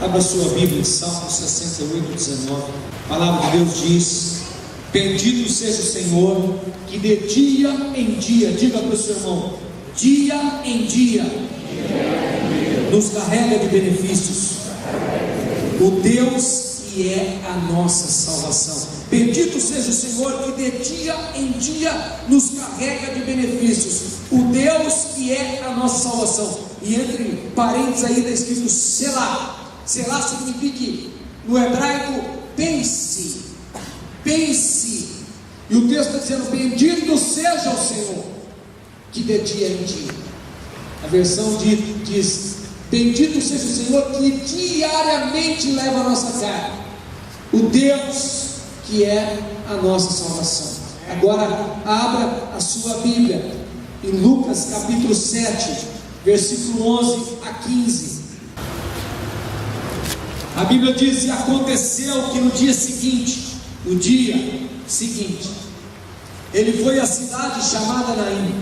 Abra sua Bíblia em Salmo 68, 19. A palavra de Deus diz: bendito seja o Senhor, que de dia em dia, diga para o seu irmão, dia em dia, nos carrega de benefícios. O Deus que é a nossa salvação. Bendito seja o Senhor, que de dia em dia nos carrega de benefícios. O Deus que é a nossa salvação. E entre parênteses aí está escrito Selá. Selá significa, no hebraico, pense. Pense. E o texto está dizendo: bendito seja o Senhor, que de dia em dia. A versão diz: bendito seja o Senhor, que diariamente leva a nossa carne. O Deus que é a nossa salvação. Agora abra a sua Bíblia em Lucas capítulo 7, versículo 11 a 15. A Bíblia diz: e aconteceu que no dia seguinte, ele foi à cidade chamada Naim,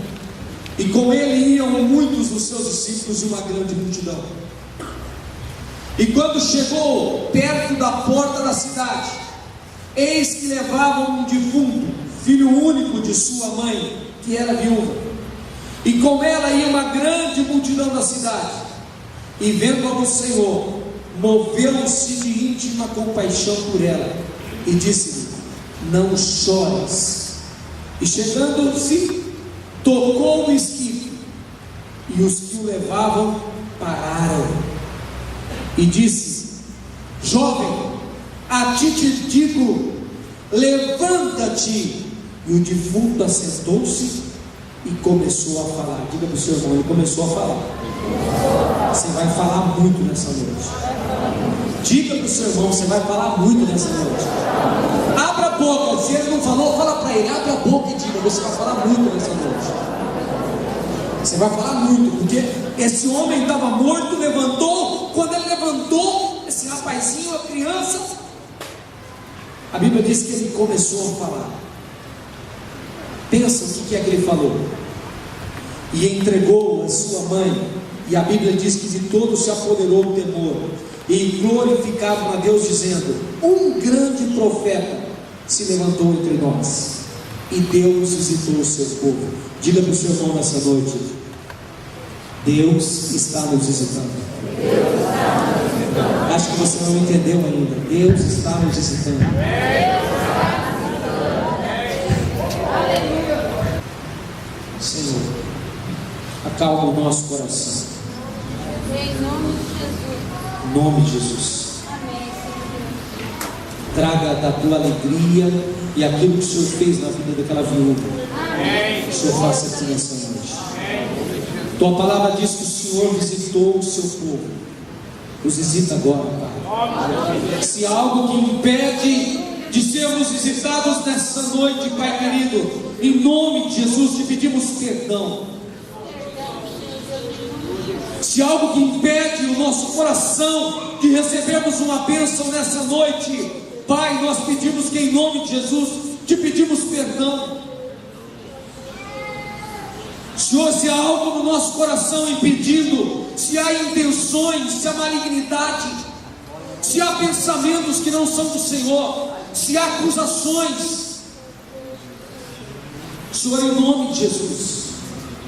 e com ele iam muitos dos seus discípulos e uma grande multidão. E quando chegou perto da porta da cidade, eis que levavam um defunto, filho único de sua mãe, que era viúva, e com ela ia uma grande multidão da cidade. E vendo-a o Senhor, moveu-se de íntima compaixão por ela, e disse-lhe: não chores. E chegando-se, tocou o esquife, e os que o levavam pararam. E disse: jovem, a ti te digo, levanta-te. E o defunto assentou-se e começou a falar. Diga para o seu irmão, ele começou a falar. Você vai falar muito nessa noite. Diga para o seu irmão, você vai falar muito nessa noite. Abra a boca. Se ele não falou, fala para ele. Abre a boca e diga: você vai falar muito nessa noite. Você vai falar muito, porque esse homem estava morto, levantou. Quando ele levantou, esse rapazinho, a criança, a Bíblia diz que ele começou a falar. Pensa o que é que ele falou. E entregou a sua mãe, e a Bíblia diz que de todo se apoderou o temor, e glorificavam a Deus, dizendo: um grande profeta se levantou entre nós, e Deus visitou o seu povo. Diga para o seu irmão nessa noite: Deus está nos visitando. Acho que você não entendeu ainda. Deus está nos visitando. Senhor, acalma o nosso coração. Em nome de Jesus. Em nome de Jesus. Traga da tua alegria e aquilo que o Senhor fez na vida daquela viúva. O Senhor faça aqui nessa noite. Tua palavra diz que o Senhor visitou o seu povo. Nos visita agora, Pai. Se há algo que impede de sermos visitados nessa noite, Pai querido, em nome de Jesus te pedimos perdão. Se há algo que impede o nosso coração de recebermos uma bênção nessa noite, Pai, nós pedimos que em nome de Jesus te pedimos perdão. Senhor, se há algo no nosso coração impedindo, se há intenções, se há malignidade, se há pensamentos que não são do Senhor, se há acusações, Senhor, em nome de Jesus,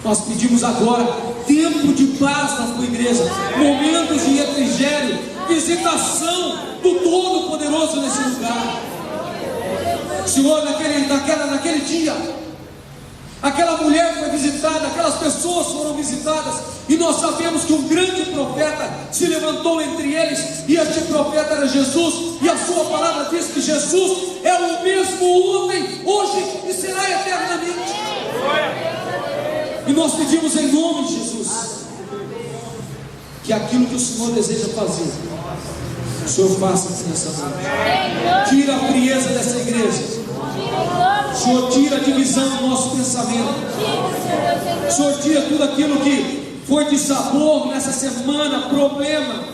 nós pedimos agora tempo de paz na tua igreja, momentos de refrigério, visitação do Todo-Poderoso nesse lugar. Senhor, naquele dia, aquela mulher foi visitada, aquelas pessoas foram visitadas, e nós sabemos que um grande profeta se levantou entre eles, e este profeta era Jesus, e a sua palavra diz que Jesus é o mesmo ontem, hoje e será eternamente. E nós pedimos em nome de Jesus que aquilo que o Senhor deseja fazer, o Senhor faça nessa noite. Tira a frieza dessa igreja. Senhor, tira a divisão do nosso pensamento. Senhor, tira tudo aquilo que foi de sabor nessa semana, problema,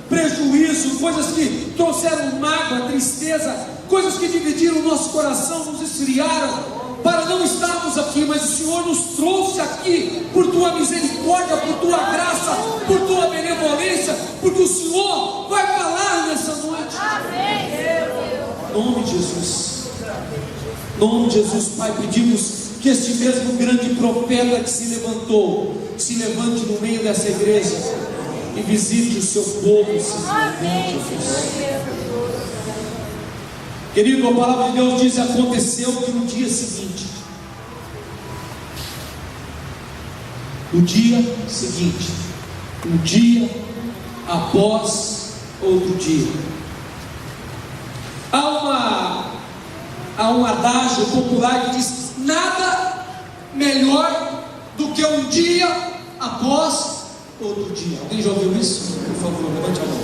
prejuízo, coisas que trouxeram mágoa, tristeza, coisas que dividiram o nosso coração, nos esfriaram, para não estarmos aqui, mas o Senhor nos trouxe aqui por tua misericórdia, por tua graça, por tua benevolência, porque o Senhor vai falar nome de Jesus. Em nome de Jesus, Pai, pedimos que este mesmo grande profeta que se levantou, se levante no meio dessa igreja e visite o seu povo, Jesus. Querido, a palavra de Deus diz: aconteceu que no dia seguinte, um dia após outro dia. Há um adágio popular que diz: nada melhor do que um dia após outro dia. Alguém já ouviu isso? Por favor, levante a mão.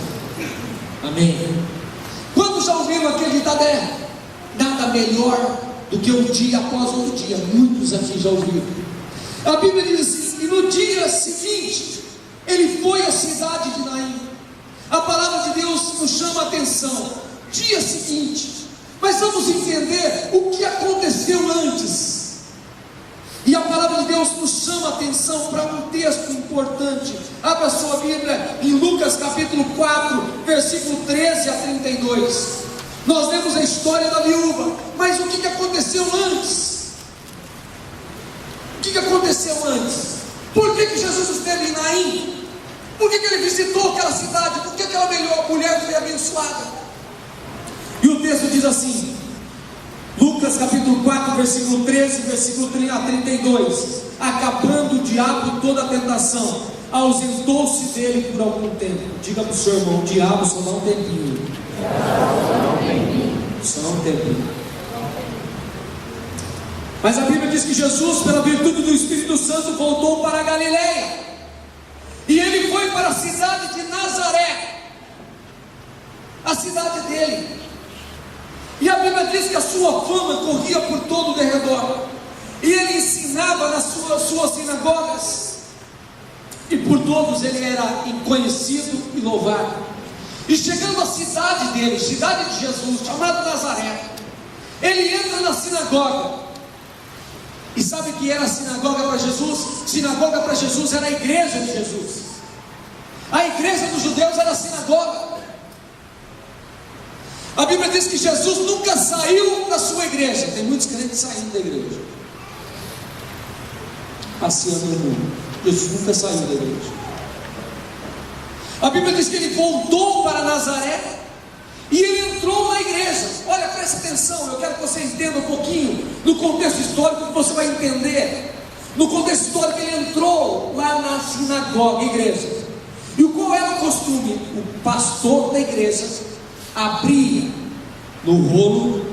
Amém. Quantos já ouviram aquele ditado? Nada melhor do que um dia após outro dia. Muitos aqui já ouviram. A Bíblia diz assim: e no dia seguinte ele foi à cidade de Naim. A palavra de Deus nos chama a atenção. Dia seguinte. Mas vamos entender o que aconteceu antes. E a palavra de Deus nos chama a atenção para um texto importante. Abra sua Bíblia em Lucas capítulo 4, versículo 13 a 32. Nós lemos a história da viúva. Mas o que aconteceu antes? O que aconteceu antes? Por que Jesus esteve em Naim? Por que ele visitou aquela cidade? Por que aquela mulher foi abençoada? E o texto diz assim, Lucas capítulo 4, versículo 13, versículo 32: acabando o diabo toda a tentação, ausentou-se dele por algum tempo. Diga para o seu irmão: o diabo só dá um tempinho. Só dá um tempinho. Mas a Bíblia diz que Jesus, pela virtude do Espírito Santo, voltou para a Galileia. E ele foi para a cidade de Nazaré, a cidade dele. E a Bíblia diz que a sua fama corria por todo o derredor. E ele ensinava nas suas sinagogas. E por todos ele era conhecido e louvado. E chegando à cidade dele, cidade de Jesus, chamada Nazaré, ele entra na sinagoga. E sabe o que era a sinagoga para Jesus? Sinagoga para Jesus era a igreja de Jesus. A igreja dos judeus era a sinagoga. A Bíblia diz que Jesus nunca saiu da sua igreja. Tem muitos crentes saindo da igreja, passeando no mundo. Jesus nunca saiu da igreja. A Bíblia diz que ele voltou para Nazaré e ele entrou na igreja. Olha, presta atenção, eu quero que você entenda um pouquinho no contexto histórico, que você vai entender. No contexto histórico, ele entrou lá na sinagoga, igreja. E qual era o costume? O pastor da igreja abria no rolo,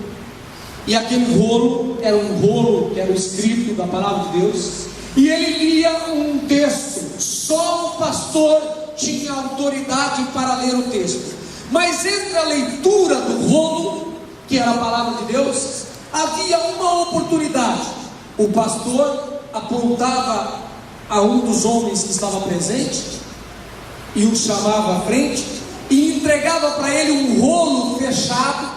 e aquele rolo era um rolo que era o escrito da palavra de Deus, e ele lia um texto. Só o pastor tinha autoridade para ler o texto. Mas entre a leitura do rolo, que era a palavra de Deus, havia uma oportunidade. O pastor apontava a um dos homens que estava presente e o chamava à frente e entregava para ele um rolo fechado.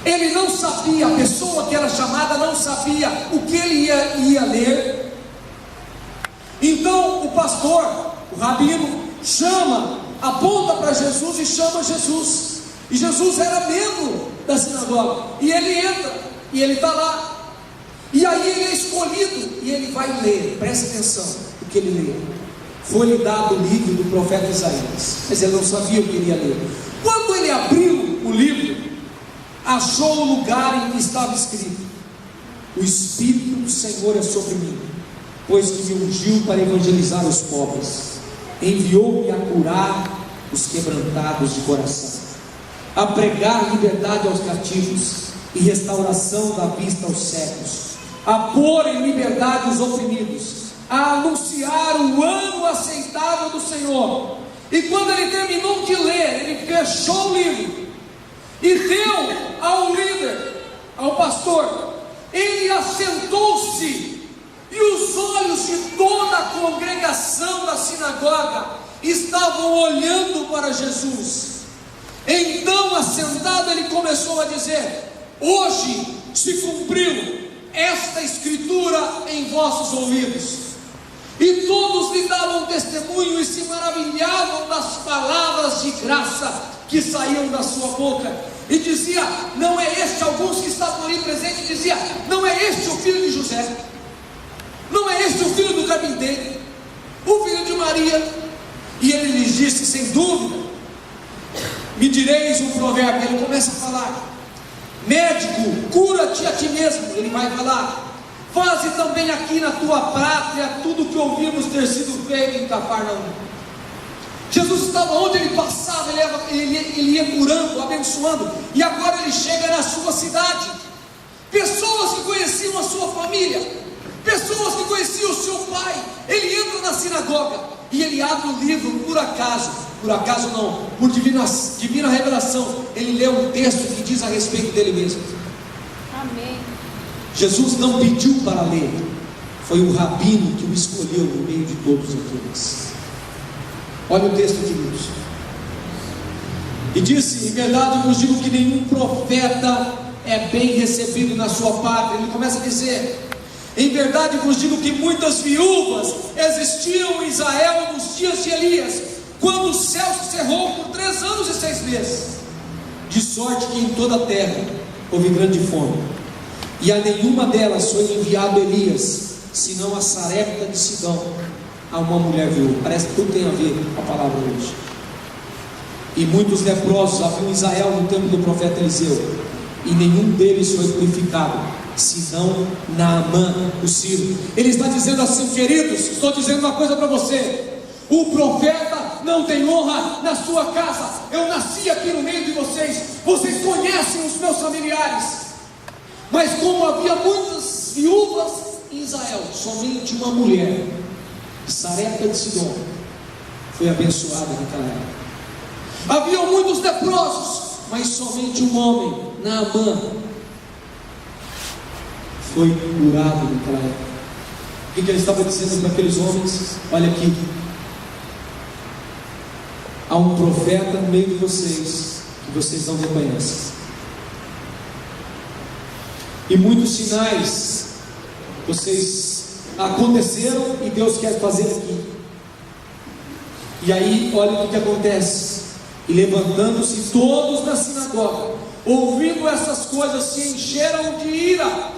Ele não sabia, a pessoa que era chamada não sabia o que ele ia ler. Então o pastor, o rabino, aponta para Jesus e chama Jesus. E Jesus era membro da sinagoga. E ele entra, e ele está lá. E aí ele é escolhido, e ele vai ler. Presta atenção o que ele lê. Foi-lhe dado o livro do profeta Isaías, mas ele não sabia o que ele ia ler. Quando ele abriu o livro, achou o lugar em que estava escrito: o Espírito do Senhor é sobre mim, pois que me ungiu para evangelizar os pobres, enviou-me a curar os quebrantados de coração, a pregar liberdade aos cativos e restauração da vista aos cegos, a pôr em liberdade os oprimidos, a anunciar o ano aceitável do Senhor. E quando ele terminou de ler, ele fechou o livro e deu ao líder, ao pastor. Ele assentou-se, e os olhos de toda a congregação da sinagoga estavam olhando para Jesus. Então, assentado, ele começou a dizer: hoje se cumpriu esta escritura em vossos ouvidos. E todos lhe davam testemunho e se maravilhavam das palavras de graça que saíam da sua boca. e dizia: não é este, alguns que estavam ali presentes dizia: não é este o filho de José? Não é este o filho do carpinteiro, o filho de Maria? E ele lhes disse: sem dúvida, me direis um provérbio. Ele começa a falar: médico, cura-te a ti mesmo. Ele vai falar: faze também aqui na tua pátria tudo o que ouvimos ter sido feito em Cafarnaum. Jesus estava onde ele passava, ele ia curando, abençoando, e agora ele chega na sua cidade. Pessoas que conheciam a sua família, pessoas que conheciam o seu pai. Ele entra na sinagoga e ele abre o livro, por acaso não, por divina revelação, ele lê um texto que diz a respeito dele mesmo. Amém. Jesus não pediu para ler, foi o rabino que o escolheu no meio de todos aqueles. Olha o texto, queridos. E disse: em verdade eu vos digo que nenhum profeta é bem recebido na sua pátria. Ele começa a dizer: em verdade vos digo que muitas viúvas existiam em Israel nos dias de Elias, quando o céu se cerrou por 3 anos e 6 meses, de sorte que em toda a terra houve grande fome, e a nenhuma delas foi enviado Elias, senão a Sarepta de Sidom, a uma mulher viúva. Parece que tudo tem a ver com a palavra hoje. E muitos leprosos haviam em Israel no tempo do profeta Eliseu, e nenhum deles foi purificado, senão Naamã, o sírio. Ele está dizendo assim: queridos, estou dizendo uma coisa para você: o profeta não tem honra na sua casa. Eu nasci aqui no meio de vocês, vocês conhecem os meus familiares, mas como havia muitas viúvas em Israel, somente uma mulher, Sarepta de Sidom, foi abençoada naquela época. Havia muitos leprosos, mas somente um homem, Naamã, foi curado naquela época. O que ele estava dizendo para aqueles homens? Olha aqui, há um profeta no meio de vocês que vocês não reconhecem, e muitos sinais vocês aconteceram e Deus quer fazer aqui. E aí olha o que acontece: e levantando-se todos na sinagoga, ouvindo essas coisas, se encheram de ira,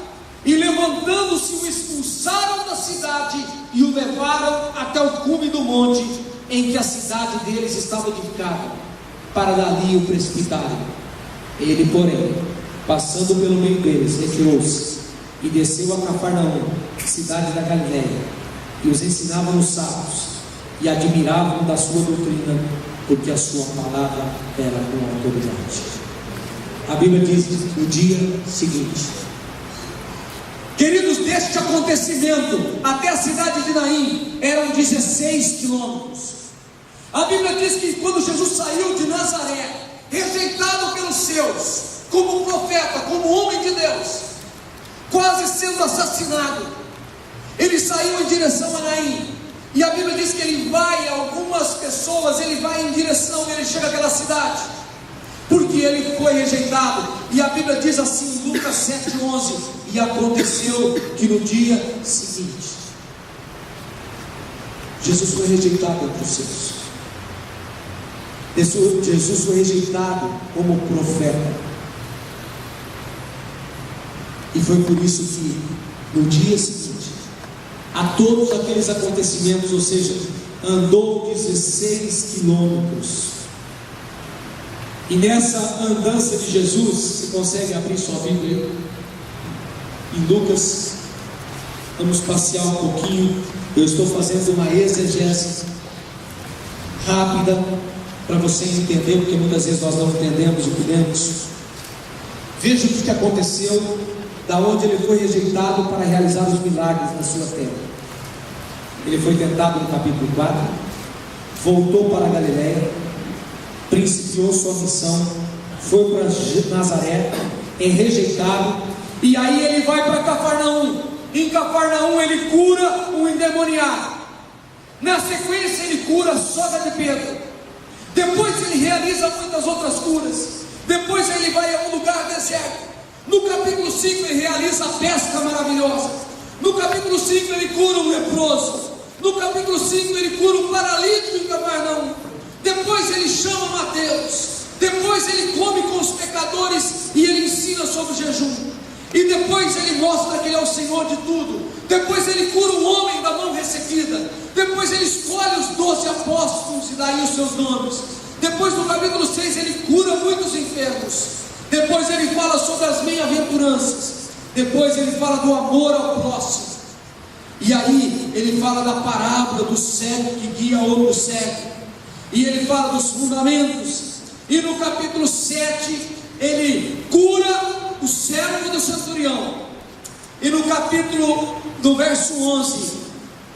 e levantando-se o expulsaram da cidade e o levaram até o cume do monte em que a cidade deles estava edificada, para dali o precipitarem. Ele, porém, passando pelo meio deles, retirou-se e desceu a Cafarnaum, cidade da Galiléia, e os ensinava nos sábados, e admiravam da sua doutrina, porque a sua palavra era com autoridade. A Bíblia diz no dia seguinte, queridos, deste acontecimento até a cidade de Naim eram 16 quilômetros. A Bíblia diz que quando Jesus saiu de Nazaré, rejeitado pelos seus, como profeta, como homem de Deus, quase sendo assassinado, ele saiu em direção a Naim. E a Bíblia diz que ele vai, algumas pessoas, ele vai em direção, ele chega àquela cidade, porque ele foi rejeitado. E a Bíblia diz assim, em Lucas 7:11, e aconteceu que no dia seguinte, Jesus foi rejeitado entre os seus. Jesus foi rejeitado como profeta. E foi por isso que no dia seguinte, a todos aqueles acontecimentos, ou seja, andou 16 quilômetros. E nessa andança de Jesus, você consegue abrir sua Bíblia em Lucas? Vamos passear um pouquinho. Eu estou fazendo uma exegese rápida para você entender, porque muitas vezes nós não entendemos o que lemos. Veja o que aconteceu, da onde ele foi rejeitado para realizar os milagres na sua terra. Ele foi tentado no capítulo 4, voltou para a Galiléia, principiou sua missão, foi para Nazaré, é rejeitado, e aí ele vai para Cafarnaum. Em Cafarnaum ele cura um endemoniado. Na sequência ele cura a sogra de Pedro. Depois ele realiza muitas outras curas. Depois ele vai a um lugar deserto. No capítulo 5 ele realiza a pesca maravilhosa. No capítulo 5 ele cura um leproso. No capítulo 5 ele cura um paralítico em Cafarnaum. Depois ele chama Mateus. Depois depois ele come com os pecadores e ele ensina sobre o jejum, e depois ele mostra que ele é o Senhor de tudo, depois ele cura um homem da mão ressequida, depois ele escolhe os 12 apóstolos e dá aí os seus nomes, depois no capítulo 6 ele cura muitos enfermos, depois ele fala sobre as bem-aventuranças, depois ele fala do amor ao próximo, e aí ele fala da parábola do cego que guia outro cego, e ele fala dos fundamentos, e no capítulo 7 ele cura o servo do centurião, e no verso 11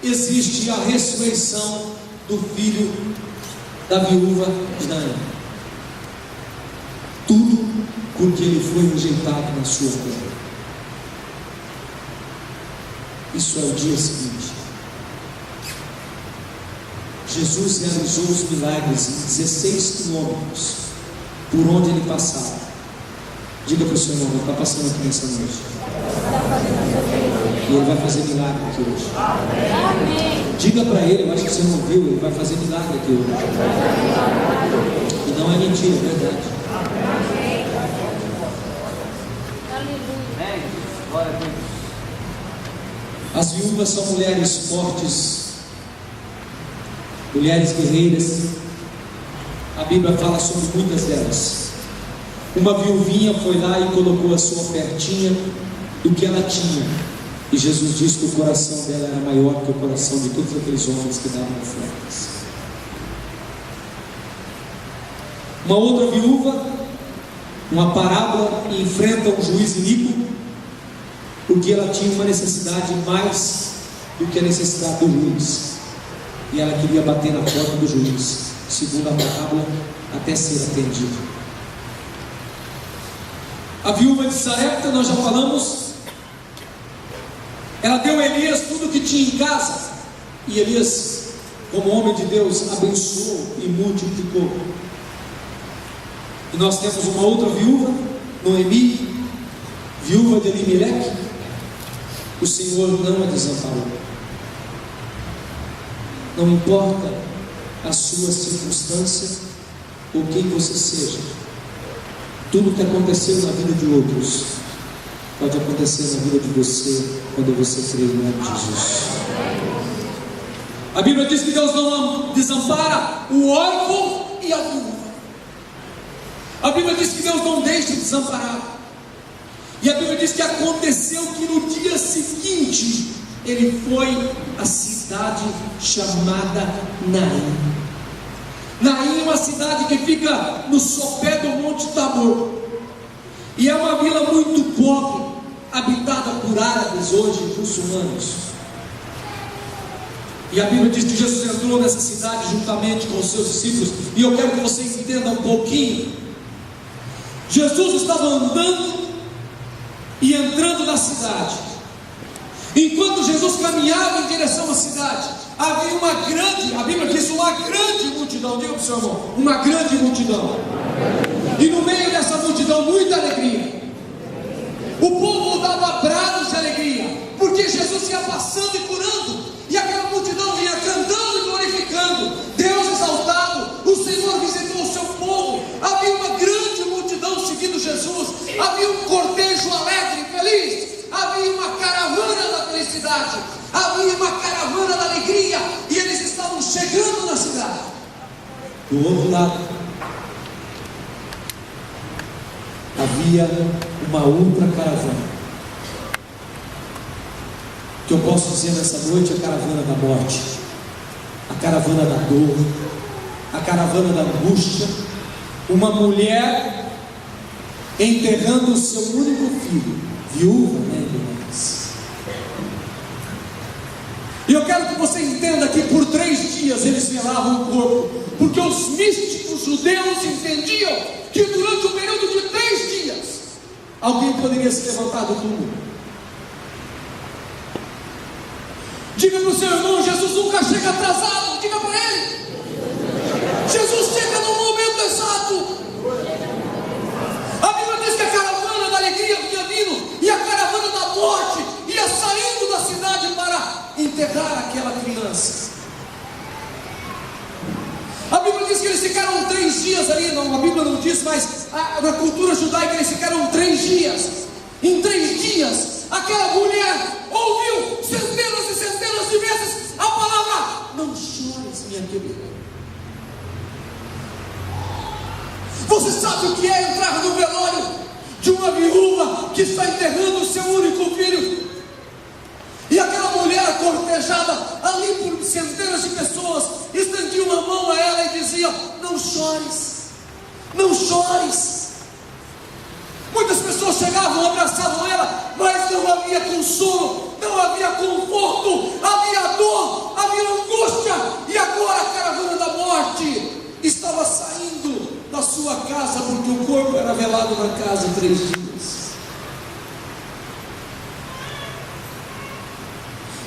existe a ressurreição do filho da viúva de Naim. Tudo porque ele foi rejeitado na sua terra. Isso é o dia seguinte. Jesus realizou os milagres em 16 quilômetros por onde ele passava. Diga para o seu irmão, ele está passando aqui nessa noite. E ele vai fazer milagre aqui hoje. Diga para ele, eu acho que você não viu, ele vai fazer milagre aqui hoje. E não é mentira, é verdade. As viúvas são mulheres fortes, mulheres guerreiras. A Bíblia fala sobre muitas delas. Uma viuvinha foi lá e colocou a sua ofertinha do que ela tinha, e Jesus disse que o coração dela era maior que o coração de todos aqueles homens que davam ofertas. Uma outra viúva, uma parábola, enfrenta um juiz iníquo, porque ela tinha uma necessidade mais do que a necessidade do juiz, e ela queria bater na porta do juiz, segundo a parábola, até ser atendida. A viúva de Sarepta, nós já falamos, ela deu a Elias tudo que tinha em casa, e Elias, como homem de Deus, abençoou e multiplicou. E nós temos uma outra viúva, Noemi, viúva de Elimeleque. O Senhor não a desamparou. Não importa a sua circunstância ou quem você seja, tudo que aconteceu na vida de outros pode acontecer na vida de você quando você crer em nome de Jesus. A Bíblia diz que Deus não desampara o órfão e a viúva. A Bíblia diz que Deus não deixa de desamparar. E a Bíblia diz que aconteceu que no dia seguinte ele foi à cidade chamada Naim. Naim é uma cidade que fica no sopé do Monte Tabor, e é uma vila muito pobre, habitada por árabes hoje, muçulmanos. E a Bíblia diz que Jesus entrou nessa cidade juntamente com os seus discípulos, e eu quero que você entenda um pouquinho. Jesus estava andando e entrando na cidade. Enquanto Jesus caminhava em direção à cidade, havia uma grande, a Bíblia diz uma grande multidão. Diga para o seu irmão, uma grande multidão. E no meio dessa multidão, muita alegria. O povo dava brados de alegria, porque Jesus ia passando e curando, e aquela multidão vinha cantando e glorificando. Deus exaltado, o Senhor visitou o seu povo. Havia uma grande multidão seguindo Jesus. Havia um cortejo alegre e feliz. Havia uma caravana da felicidade, havia uma caravana da alegria, e eles estavam chegando na cidade. Do outro lado havia uma outra caravana, que eu posso dizer nessa noite, a caravana da morte, a caravana da dor, a caravana da angústia. Uma mulher enterrando o seu único filho, viúva, né, irmãs? E eu quero que você entenda que por 3 dias eles velavam o corpo, porque os místicos judeus entendiam que durante o período de 3 dias alguém poderia se levantar do túmulo. Diga para o seu irmão, Jesus nunca chega atrasado. Diga para ele, Jesus chega no momento exato. A Bíblia diz que a caravana da alegria vinha vindo, e a caravana da morte ia saindo da cidade para enterrar aquela criança. A Bíblia diz que eles ficaram 3 dias ali. Não, a Bíblia não diz, mas na cultura judaica eles ficaram 3 dias. Em 3 dias, aquela mulher ouviu centenas e centenas de vezes a palavra: não chores, minha querida. Você sabe o que é entrar no velório de uma viúva que está enterrando o seu único filho? E aquela mulher cortejada ali por centenas de pessoas estendia uma mão a ela e dizia: não chores, não chores. Muitas pessoas chegavam, abraçavam ela, mas não havia consolo, não havia conforto, havia dor, havia angústia. E agora a caravana da morte estava saindo da sua casa, porque o corpo era velado na casa 3 dias.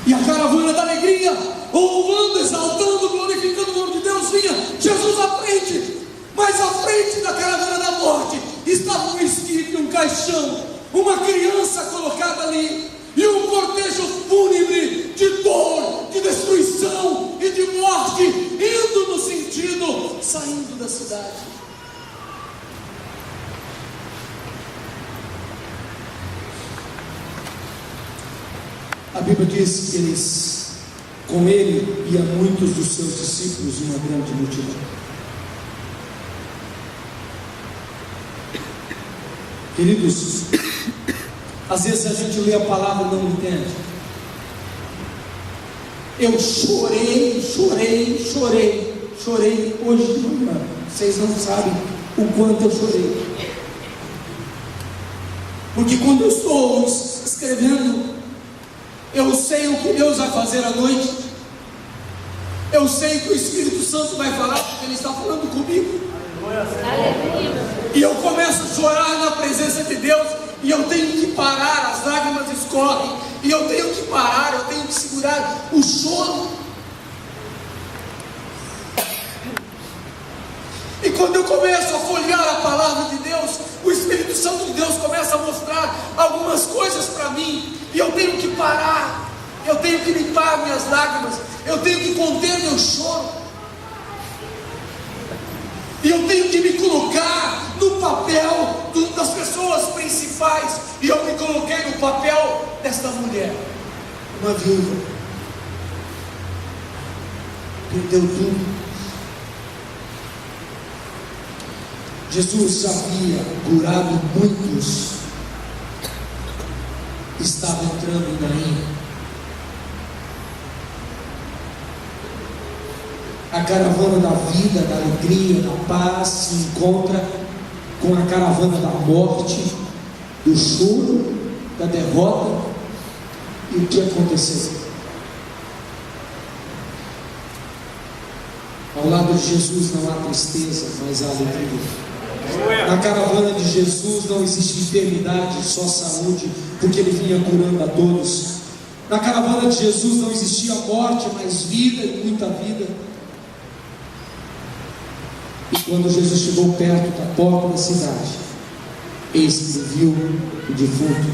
E a caravana da alegria, louvando, exaltando, glorificando o nome de Deus, vinha Jesus à frente. Mas à frente da caravana da morte estava um esquife, um caixão, uma criança colocada ali, e um cortejo fúnebre de dor, de destruição e de morte, indo no sentido, saindo da cidade. A Bíblia diz que com ele iam muitos dos seus discípulos e uma grande multidão. Queridos, às vezes a gente lê a palavra e não entende. Eu chorei hoje de manhã. Vocês não sabem o quanto eu chorei. Porque quando eu estou escrevendo, eu sei o que Deus vai fazer à noite. Eu sei que o Espírito Santo vai falar, porque Ele está falando comigo. E eu começo a chorar na presença de Deus, e eu tenho que parar, as lágrimas escorrem, e eu tenho que parar, eu tenho que segurar o choro. E quando eu começo a folhear a palavra de Deus, o Espírito Santo de Deus começa a mostrar algumas coisas para mim, e eu tenho que parar, eu tenho que limpar minhas lágrimas, eu tenho que conter meu choro, e eu tenho que me colocar no papel das pessoas principais. E eu me coloquei no papel desta mulher, uma viúva, perdeu tudo. Jesus havia curado muitos, estava entrando em Naim. A caravana da vida, da alegria, da paz se encontra com a caravana da morte, do choro, da derrota. E o que aconteceu? Ao lado de Jesus não há tristeza, mas há alegria. Na caravana de Jesus não existe enfermidade, só saúde, porque Ele vinha curando a todos. Na caravana de Jesus não existia morte, mas vida e muita vida. E quando Jesus chegou perto da porta da cidade, eis que viu o defunto.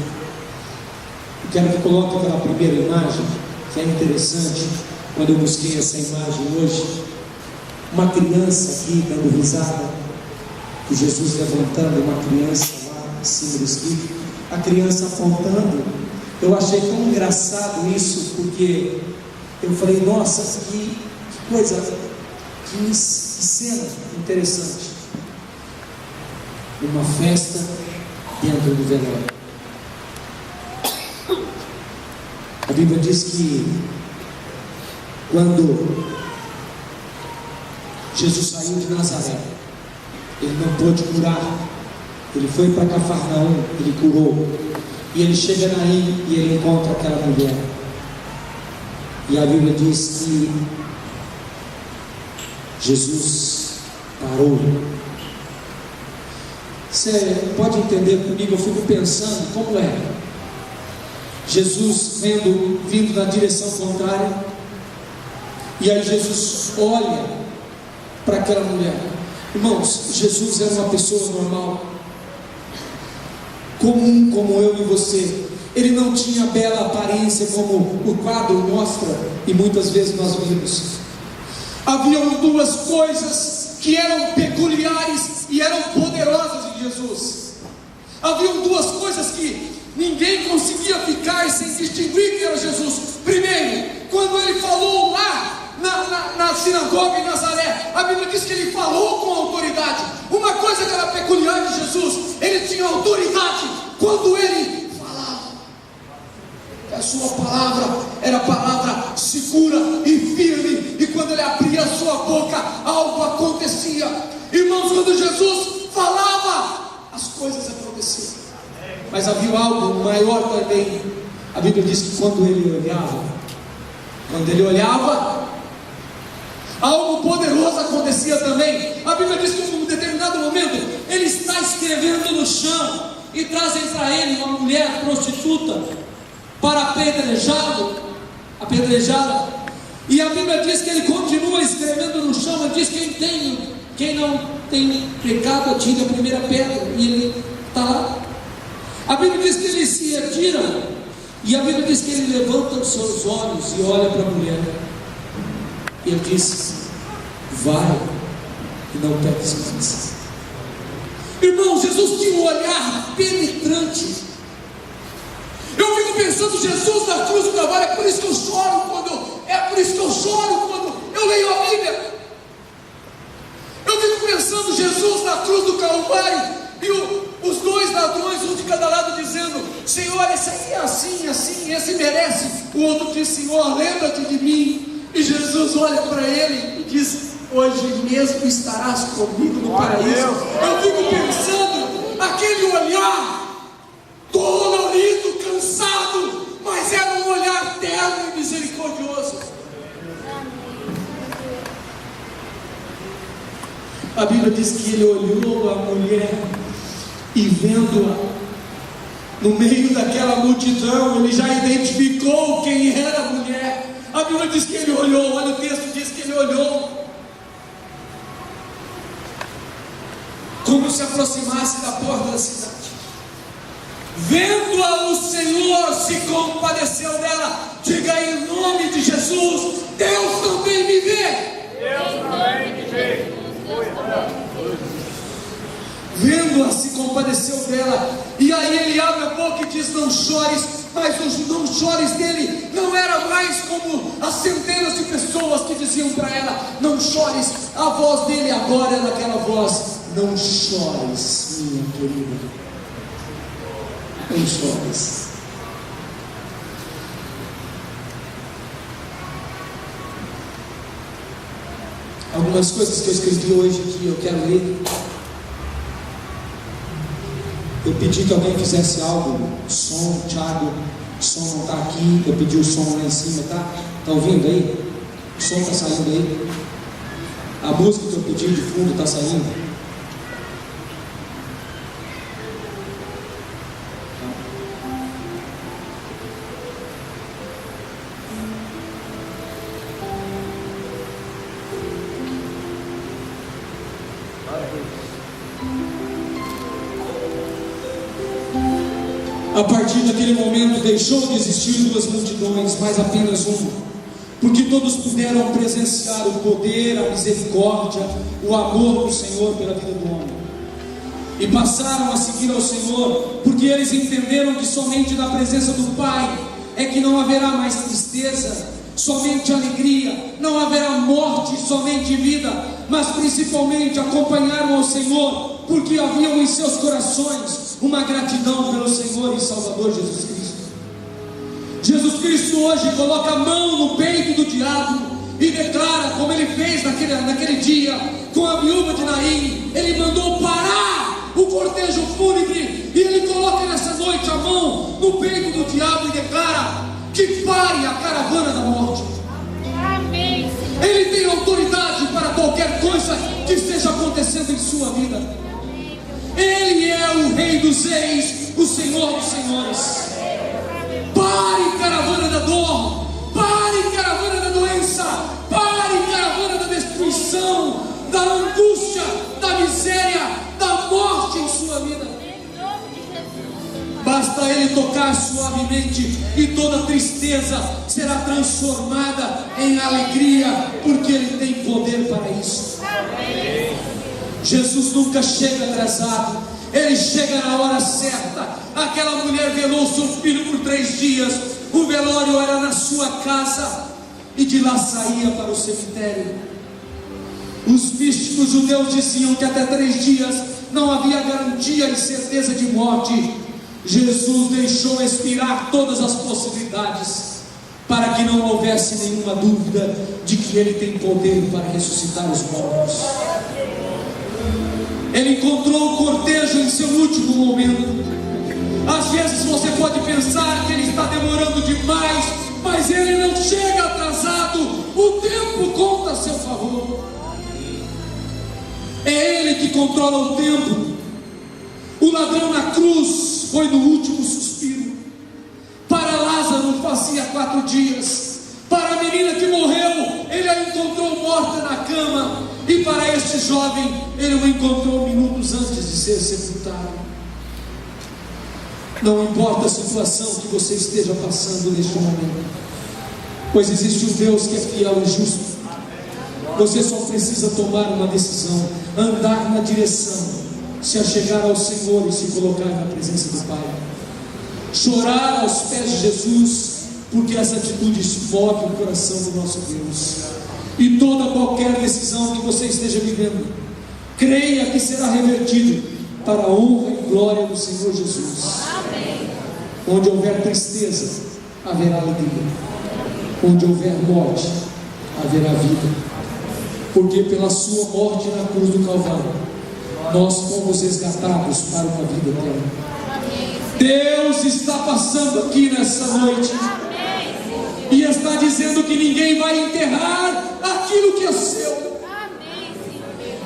Eu quero que coloque aquela primeira imagem, que é interessante. Quando eu busquei essa imagem hoje, uma criança aqui dando risada, e Jesus levantando uma criança lá em cima do esquife, a criança apontando. Eu achei tão engraçado isso, porque eu falei: nossa, que coisa, que cena interessante. Uma festa dentro do velório. A Bíblia diz que quando Jesus saiu de Nazaré, Ele não pôde curar. Ele foi para Cafarnaum, Ele curou. E Ele chega na Naim e Ele encontra aquela mulher. E a Bíblia diz que Jesus parou. Você pode entender comigo? Eu fico pensando como é Jesus vindo na direção contrária, e aí Jesus olha para aquela mulher. Irmãos, Jesus era uma pessoa normal, comum como eu e você. Ele não tinha bela aparência como o quadro mostra, e muitas vezes nós vimos. Haviam duas coisas que eram peculiares e eram poderosas em Jesus. Haviam duas coisas que ninguém conseguia ficar sem distinguir que era Jesus. Primeiro, quando ele falou lá na sinagoga em Nazaré, a Bíblia diz que ele falou com autoridade. Uma coisa que era peculiar de Jesus, ele tinha autoridade quando ele falava. A sua palavra era palavra segura e firme, e quando ele abria a sua boca, algo acontecia. Irmãos, quando Jesus falava, as coisas aconteciam. Mas havia algo maior também. A Bíblia diz que quando ele olhava, algo poderoso acontecia também. A Bíblia diz que em um determinado momento ele está escrevendo no chão e trazem para ele uma mulher prostituta para apedrejá-la. E a Bíblia diz que ele continua escrevendo no chão. Ele diz: quem não tem pecado, atire a primeira pedra. E ele está lá. A Bíblia diz que ele se retira, e a Bíblia diz que ele levanta os seus olhos e olha para a mulher. E ele diz: vai e não peques mais. Irmão, Jesus tinha um olhar penetrante. Eu fico pensando, Jesus na cruz do Calvário. É por isso que eu choro quando eu leio a Bíblia. Eu fico pensando, Jesus na cruz do Calvário, e os dois ladrões, um de cada lado, dizendo: Senhor, esse aí é assim, esse merece. O outro diz: Senhor, lembra-te de mim. E Jesus olha para ele e diz: hoje mesmo estarás comigo no paraíso. Eu fico pensando, aquele olhar dolorido, cansado, mas era um olhar terno e misericordioso. A Bíblia diz que ele olhou a mulher e, vendo-a no meio daquela multidão, ele já identificou quem era a mulher. A Bíblia diz que ele olhou, olha o texto, diz que ele olhou como se aproximasse da porta da cidade. Vendo-a, o Senhor se compadeceu dela. Diga em nome de Jesus: Deus também me vê. Deus também me vê. Vendo-a, se compadeceu dela. E aí ele abre a boca e diz: não chores. Mas os não chores dele não era mais como as centenas de pessoas que diziam para ela: não chores. A voz dele agora era aquela voz: não chores, minha querida, não chores. Algumas coisas que eu escrevi hoje que eu quero ler. Eu pedi que alguém fizesse algo. Som, Thiago, o som não está aqui. Eu pedi o som lá em cima, tá? Está ouvindo aí? O som está saindo aí? A música que eu pedi de fundo está saindo? A partir daquele momento deixou de existir duas multidões, mas apenas uma, porque todos puderam presenciar o poder, a misericórdia, o amor do Senhor pela vida do homem, e passaram a seguir ao Senhor, porque eles entenderam que somente na presença do Pai é que não haverá mais tristeza, somente alegria, não haverá morte, somente vida, mas principalmente acompanharam ao Senhor, porque haviam em seus corações uma gratidão pelo Senhor e Salvador Jesus Cristo. Jesus Cristo hoje coloca a mão no peito do diabo e declara, como ele fez naquele dia com a viúva de Naim. Ele mandou parar o cortejo fúnebre e ele coloca nessa noite a mão no peito do diabo e declara que pare a caravana da morte. Amém. Ele tem autoridade para qualquer coisa que esteja acontecendo em sua vida. Ele é o Rei dos Reis, o Senhor dos Senhores. Pare, caravana da dor. Pare, caravana da doença. Pare, caravana da destruição, da angústia, da miséria, da morte em sua vida. Basta ele tocar suavemente e toda tristeza será transformada em alegria, porque ele tem poder para isso. Jesus nunca chega atrasado, Ele chega na hora certa. Aquela mulher velou seu filho por 3 dias, o velório era na sua casa, e de lá saía para o cemitério. Os místicos judeus diziam que até 3 dias não havia garantia e certeza de morte. Jesus deixou expirar todas as possibilidades, para que não houvesse nenhuma dúvida de que Ele tem poder para ressuscitar os mortos. Ele encontrou o cortejo em seu último momento. Às vezes você pode pensar que Ele está demorando demais, mas Ele não chega atrasado. O tempo conta a seu favor. É Ele que controla o tempo. O ladrão na cruz foi no último suspiro. Para Lázaro fazia 4 dias. Para a menina que morreu, Ele a encontrou morta na cama. E para este jovem, Ele o encontrou minutos antes de ser sepultado. Não importa a situação que você esteja passando neste momento, pois existe um Deus que é fiel e justo. Você só precisa tomar uma decisão, andar na direção, se achegar ao Senhor e se colocar na presença do Pai, chorar aos pés de Jesus, porque essa atitude move o coração do nosso Deus. E toda qualquer decisão que você esteja vivendo, creia que será revertido para a honra e glória do Senhor Jesus. Amém. Onde houver tristeza, haverá alegria. Onde houver morte, haverá vida. Porque pela sua morte na cruz do Calvário, nós fomos resgatados para uma vida eterna. Deus está passando aqui nessa noite e está dizendo que ninguém vai enterrar aquilo que é seu.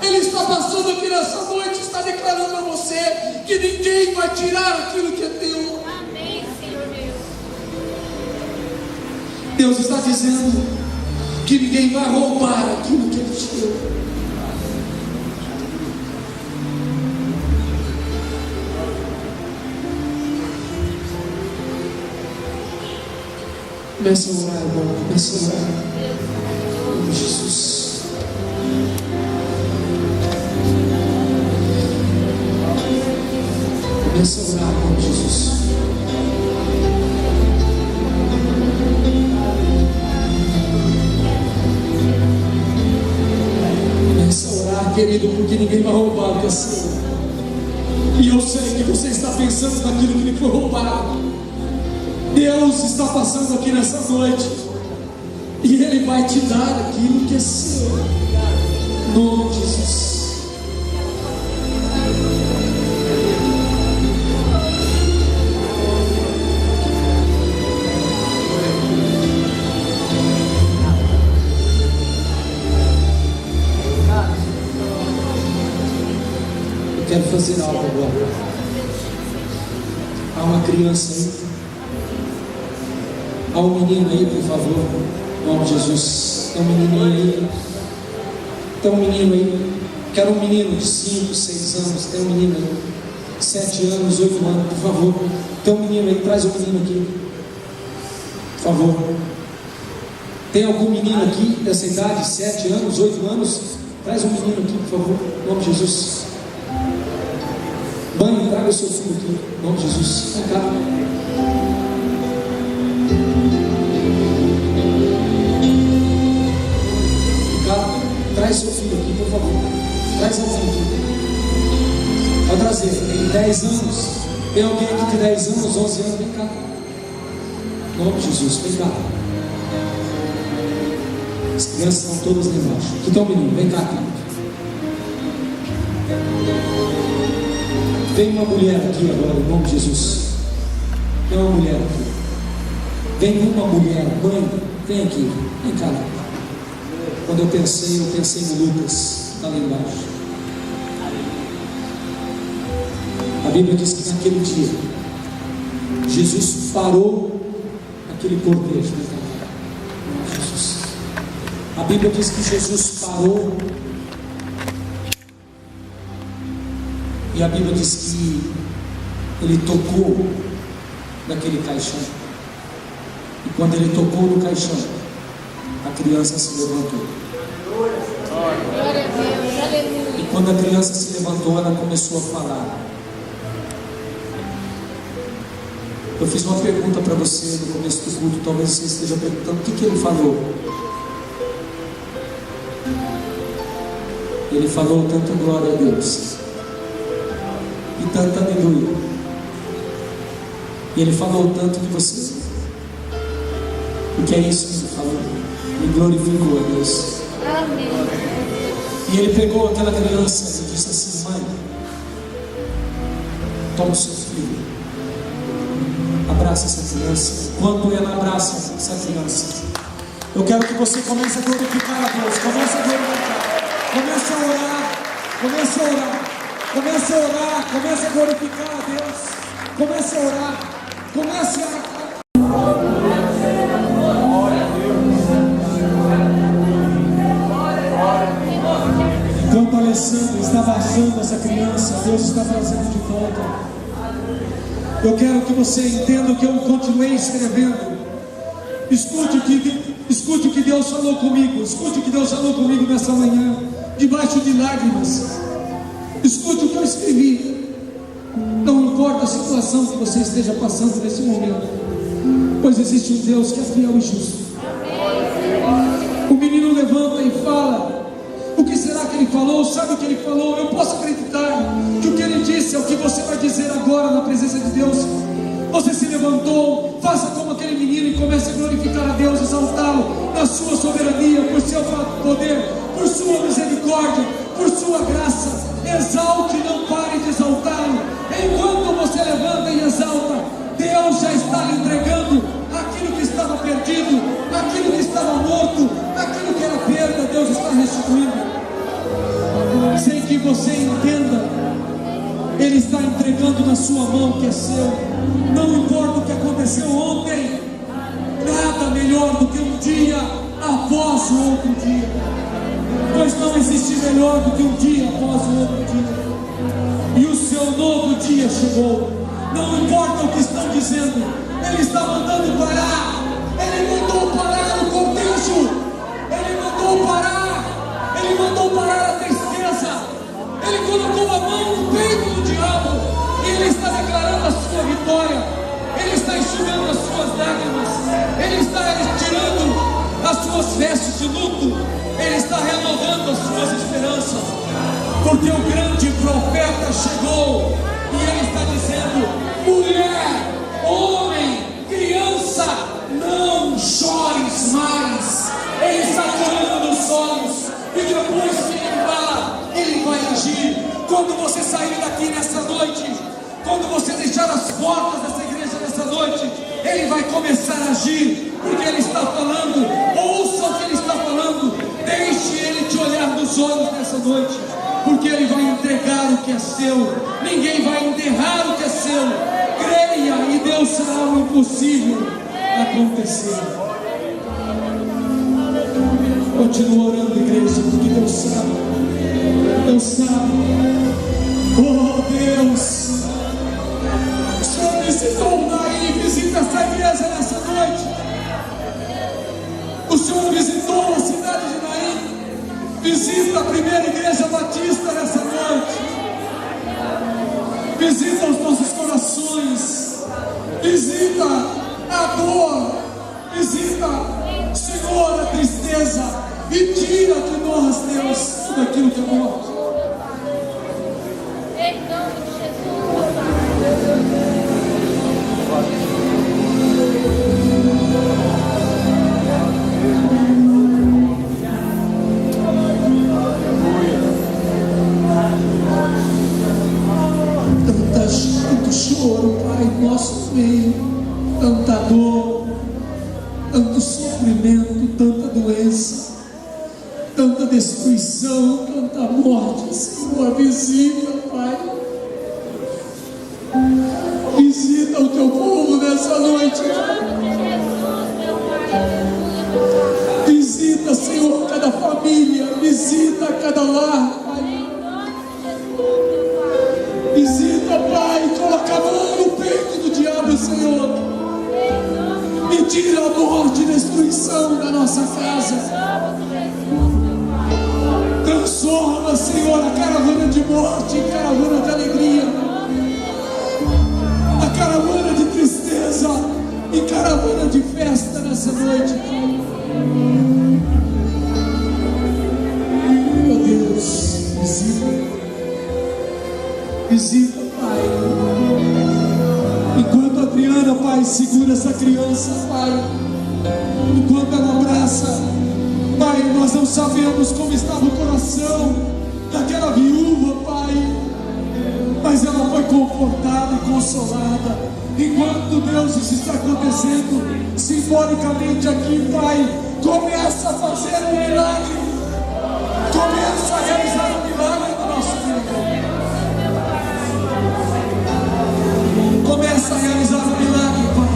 Ele está passando aqui nessa noite e está declarando a você que ninguém vai tirar aquilo que é teu. Amém, Senhor Deus. Deus está dizendo que ninguém vai roubar aquilo que Ele te deu. Começa a orar, irmão. Começa a orar. Em nome de Jesus. Começa a orar, em nome de Jesus. Começa a orar, querido, porque ninguém vai roubar o que é seu. E eu sei que você está pensando naquilo que lhe foi roubado. Deus está passando aqui nessa noite e Ele vai te dar aquilo que é seu. Em nome de Jesus. Eu quero fazer algo agora. Há uma criança aí. Há um menino aí, por favor, em nome de Jesus. Tem um menininho aí. Tem um menino aí. Quero um menino de 5, 6 anos. Tem um menino aí, 7 anos, 8 anos, por favor. Tem um menino aí, traz o menino aqui, por favor. Tem algum menino aqui dessa idade, 7 anos, 8 anos? Traz um menino aqui, por favor, em nome de Jesus. Mãe, traga o seu filho aqui, em nome de Jesus. Vem cá. Traz seu filho aqui, por favor. Traz alguém aqui. Pode trazer. Tem 10 anos. Tem alguém aqui de 10 anos, 11 anos? Vem cá. Em nome de Jesus, vem cá. As crianças estão todas lá embaixo. Aqui está o menino, vem cá, querido. Vem uma mulher aqui agora, em nome de Jesus. Tem uma mulher aqui. Vem uma mulher, mãe, vem aqui. Vem cá. Quando eu pensei no Lucas, está lá embaixo. A Bíblia diz que naquele dia, Jesus parou aquele cortejo. Jesus. A Bíblia diz que Jesus parou. E a Bíblia diz que Ele tocou naquele caixão. E quando Ele tocou no caixão, a criança se levantou. Glória a Deus, aleluia. E Quando a criança se levantou, ela começou a falar. Eu fiz uma pergunta para você no começo do culto, talvez você esteja perguntando o que ele falou. Ele falou tanto glória a Deus e tanto aleluia. E ele falou tanto de você, porque é isso que ele falou. Ele glorificou a Deus. Amém. E ele pegou aquela criança e disse assim: mãe, toma o seu filho, abraça essa criança. Quando ela abraça essa criança, eu quero que você comece a glorificar a Deus. Comece a glorificar. Comece a orar. Comece a orar. Comece a orar. Comece a glorificar a Deus. Comece a orar. Comece a... Enquanto Alessandro está baixando essa criança, Deus está trazendo de volta. Eu quero que você entenda o que eu continuei escrevendo. Escute o que Deus falou comigo. Escute o que Deus falou comigo nessa manhã, debaixo de lágrimas. Escute o que eu escrevi. Não importa a situação que você esteja passando nesse momento, pois existe um Deus que é fiel e justo. O menino levanta e fala. O que será que ele falou? Sabe o que ele falou? Eu posso acreditar que o que ele disse é o que você vai dizer agora na presença de Deus. Você se levantou, faça como aquele menino e comece a glorificar a Deus, exaltá-lo na sua soberania, por seu poder, por sua misericórdia, por sua graça. Exalte e não pare de exaltá-lo. Enquanto você levanta e exalta, Deus já está lhe entregando aquilo que estava perdido, aquilo que estava morto, aquilo que era perda, Deus está restituindo. Sem que você entenda, Ele está entregando na sua mão o que é seu. Não importa o que aconteceu ontem, nada melhor do que um dia após o outro dia, pois não existe melhor do que um dia após o outro dia. E o seu novo dia chegou. Não importa o que estão dizendo, Ele está mandando parar. Ele mandou parar o contexto. Ele mandou parar. Ele mandou parar a tristeza. Ele colocou a mão no peito do diabo e Ele está declarando a sua vitória. Ele está enxugando as suas lágrimas. Ele está tirando as suas vestes de luto. Ele está renovando as suas esperanças, porque o grande profeta chegou e ele está dizendo: mulher, homem, criança, não chores mais. Ele está curando nos olhos, e depois que ele fala, ele vai agir. Quando você sair daqui nessa noite, quando você deixar as portas dessa igreja nessa noite, ele vai começar a agir, porque ele está falando. Ouça o que ele está falando. Deixe ele te olhar nos olhos nessa noite, porque ele vai entregar o que é seu. Ninguém vai enterrar o que é seu. Creia e Deus será o impossível acontecer. Continua orando, igreja, porque Deus sabe. Deus sabe. Oh Deus, o Senhor visitou Naim, visita essa igreja nessa noite. O Senhor visitou a cidade de Naim. Visita a primeira igreja batista nessa noite. Visita os nossos corações. Visita a dor. Visita, Senhor, a tristeza. E tira de nós, Deus, tudo aquilo que é morto. Em nome de Jesus. Tanto choro, Pai, em nosso meio, tanta dor, tanto sofrimento, tanta doença, tanta destruição, tanta morte. Senhor, visita, Pai, visita o teu povo nessa noite. Visita, Senhor, cada família, visita cada lar, Pai. Visita, Pai, coloca a mão no peito do diabo, Senhor, e tira a morte e destruição da nossa casa. Transforma, Senhor, a cara morte em caravana de alegria, a caravana de tristeza em caravana de festa nessa noite, Pai. Meu Deus, visita, Pai. Enquanto a Adriana, Pai, segura essa criança, Pai, enquanto ela abraça, Pai, nós não sabemos como estava o coração daquela viúva, Pai, mas ela foi confortada e consolada. Enquanto, Deus, isso está acontecendo simbolicamente aqui, Pai, começa a fazer um milagre, começa a realizar um milagre no nosso meio. Começa a realizar um milagre, Pai.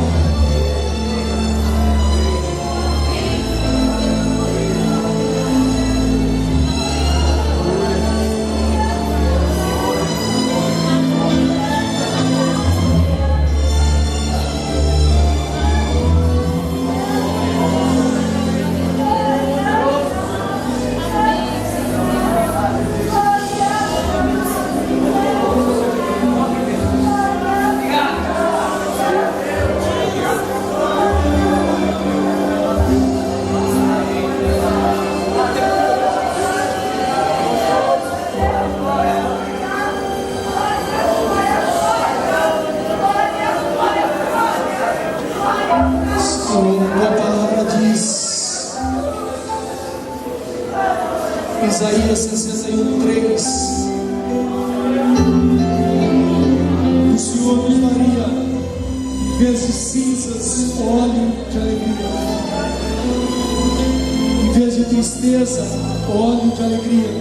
Isaías 61:3, o Senhor nos daria, em vez de cinzas, óleo de alegria, em vez de tristeza, óleo de alegria,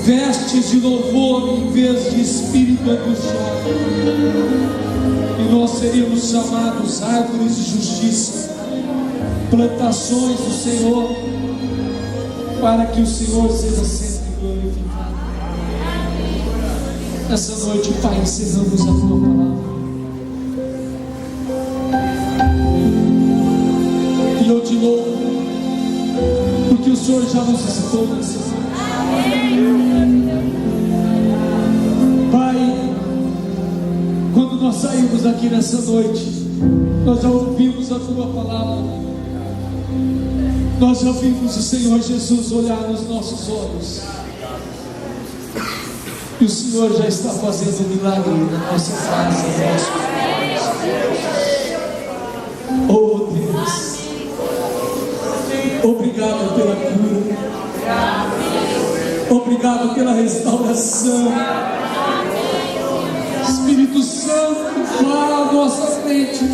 vestes de louvor em vez de espírito angustiado, e nós seríamos chamados árvores de justiça, plantações do Senhor, para que o Senhor seja sempre glorificado. Essa noite, Pai, encerramos a Tua palavra. E eu te louvo, porque o Senhor já nos visitou nessa noite. Pai, quando nós saímos daqui nessa noite, nós já ouvimos a Tua palavra. Nós já vimos o Senhor Jesus olhar nos nossos olhos, e o Senhor já está fazendo um milagre na nossa casa, no nosso coração. Oh Deus, obrigado pela cura, obrigado pela restauração. Espírito Santo, vá à nossa frente,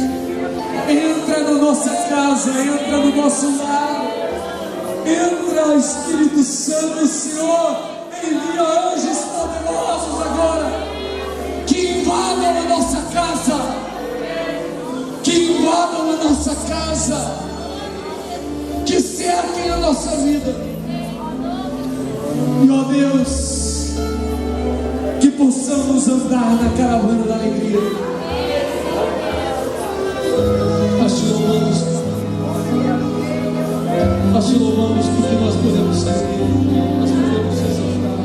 entra na nossa casa, entra no nosso lar. Entra, Espírito Santo, Senhor, envia anjos poderosos agora, que invadam a nossa casa, que cerquem a nossa vida. E ó Deus, que possamos andar na caravana da alegria. Nós te louvamos, nós te louvamos porque nós podemos servir, nós podemos exaltar.